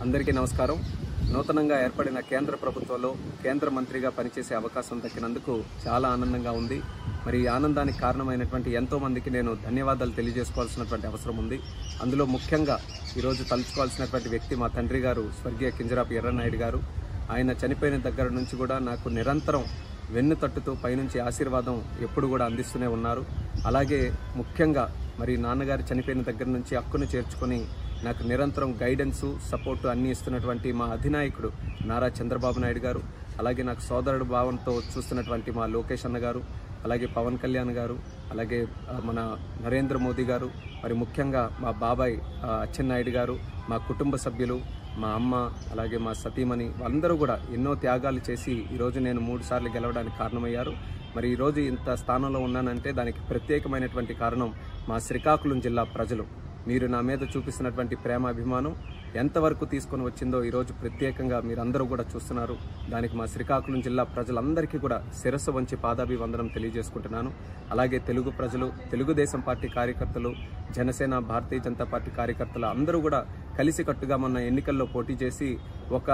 అందరికీ నమస్కారం. నూతనంగా ఏర్పడిన కేంద్ర ప్రభుత్వంలో కేంద్ర మంత్రిగా పనిచేసే అవకాశం దక్కినందుకు చాలా ఆనందంగా ఉంది. మరి ఈ ఆనందానికి కారణమైనటువంటి ఎంతో మందికి నేను ధన్యవాదాలు తెలియజేసుకోవాల్సినటువంటి అవసరం ఉంది. అందులో ముఖ్యంగా ఈరోజు తలుచుకోవాల్సినటువంటి వ్యక్తి మా తండ్రి గారు స్వర్గీయ కింజరాపు ఎర్రన్నాయుడు గారు. ఆయన చనిపోయిన దగ్గర నుంచి కూడా నాకు నిరంతరం వెన్ను తట్టుతూ పైనుంచి ఆశీర్వాదం ఎప్పుడు కూడా అందిస్తూనే ఉన్నారు. అలాగే ముఖ్యంగా మరి నాన్నగారు చనిపోయిన దగ్గర నుంచి హక్కును చేర్చుకొని నాకు నిరంతరం గైడెన్సు సపోర్టు అన్నీ ఇస్తున్నటువంటి మా అధినాయకుడు నారా చంద్రబాబు నాయుడు గారు, అలాగే నాకు సోదరుడు భావంతో చూస్తున్నటువంటి మా లోకేష్ అన్న గారు, అలాగే పవన్ కళ్యాణ్ గారు, అలాగే మన నరేంద్ర మోదీ గారు, మరి ముఖ్యంగా మా బాబాయ్ అచ్చెన్నాయుడు గారు, మా కుటుంబ సభ్యులు, మా అమ్మ, అలాగే మా సతీమణి, వాళ్ళందరూ కూడా ఎన్నో త్యాగాలు చేసి ఈరోజు నేను 3 సార్లు గెలవడానికి కారణమయ్యారు. మరి ఈరోజు ఇంత స్థానంలో ఉన్నానంటే దానికి ప్రత్యేకమైనటువంటి కారణం మా శ్రీకాకుళం జిల్లా ప్రజలు. మీరు నా మీద చూపిస్తున్నటువంటి ప్రేమ అభిమానం ఎంతవరకు తీసుకొని వచ్చిందో ఈరోజు ప్రత్యేకంగా మీరందరూ కూడా చూస్తున్నారు. దానికి మా శ్రీకాకుళం జిల్లా ప్రజలందరికీ కూడా శిరస్సు వంచి పాదాభివందనం తెలియజేసుకుంటున్నాను. అలాగే తెలుగు ప్రజలు, తెలుగుదేశం పార్టీ కార్యకర్తలు, జనసేన, భారతీయ జనతా పార్టీ కార్యకర్తలు అందరూ కూడా కలిసికట్టుగా మొన్న ఎన్నికల్లో పోటీ చేసి ఒక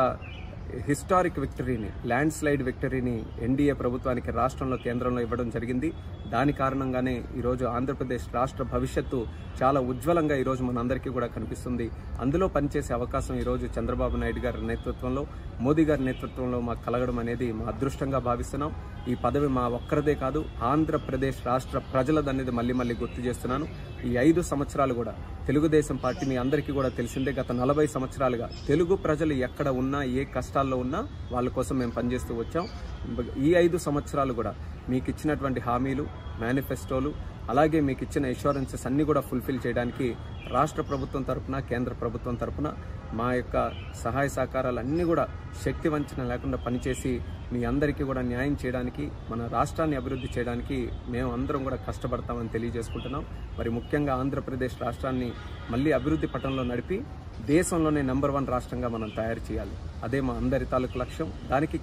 హిస్టారిక్ విక్టరీని, ల్యాండ్ స్లైడ్ విక్టరీని ఎన్డీఏ ప్రభుత్వానికి రాష్ట్రంలో, కేంద్రంలో ఇవ్వడం జరిగింది. దాని కారణంగానే ఈరోజు ఆంధ్రప్రదేశ్ రాష్ట్ర భవిష్యత్తు చాలా ఉజ్వలంగా ఈరోజు మనందరికీ కూడా కనిపిస్తుంది. అందులో పనిచేసే అవకాశం ఈరోజు చంద్రబాబు నాయుడు గారి నేతృత్వంలో, మోదీ గారి నేతృత్వంలో మాకు కలగడం అనేది మా అదృష్టంగా భావిస్తున్నాం. ఈ పదవి మా ఒక్కరిదే కాదు, ఆంధ్రప్రదేశ్ రాష్ట్ర ప్రజలదనేది మళ్ళీ గుర్తు చేస్తున్నాను. ఈ 5 సంవత్సరాలు కూడా తెలుగుదేశం పార్టీ మీ అందరికీ కూడా తెలిసిందే, గత 40 సంవత్సరాలుగా తెలుగు ప్రజలు ఎక్కడ ఉన్నా, ఏ కష్టాల్లో ఉన్నా వాళ్ళ కోసం మేము పనిచేస్తూ వచ్చాం. ఈ 5 సంవత్సరాలు కూడా మీకు ఇచ్చినటువంటి హామీలు, మేనిఫెస్టోలు, అలాగే మీకు ఇచ్చిన ఇన్సూరెన్సెస్ అన్నీ కూడా ఫుల్ఫిల్ చేయడానికి రాష్ట్ర ప్రభుత్వం తరఫున, కేంద్ర ప్రభుత్వం తరఫున మా యొక్క సహాయ సహకారాలన్నీ కూడా శక్తి వంచన లేకుండా పనిచేసి మీ అందరికీ కూడా న్యాయం చేయడానికి, మన రాష్ట్రాన్ని అభివృద్ధి చేయడానికి మేము అందరం కూడా కష్టపడతామని తెలియజేసుకుంటున్నాం. మరి ముఖ్యంగా ఆంధ్రప్రదేశ్ రాష్ట్రాన్ని మళ్ళీ అభివృద్ధి పటంలో నడిపి దేశంలోనే నెంబర్ 1 రాష్ట్రంగా మనం తయారు చేయాలి. అదే మా అందరి తాలూకు లక్ష్యం. దానికి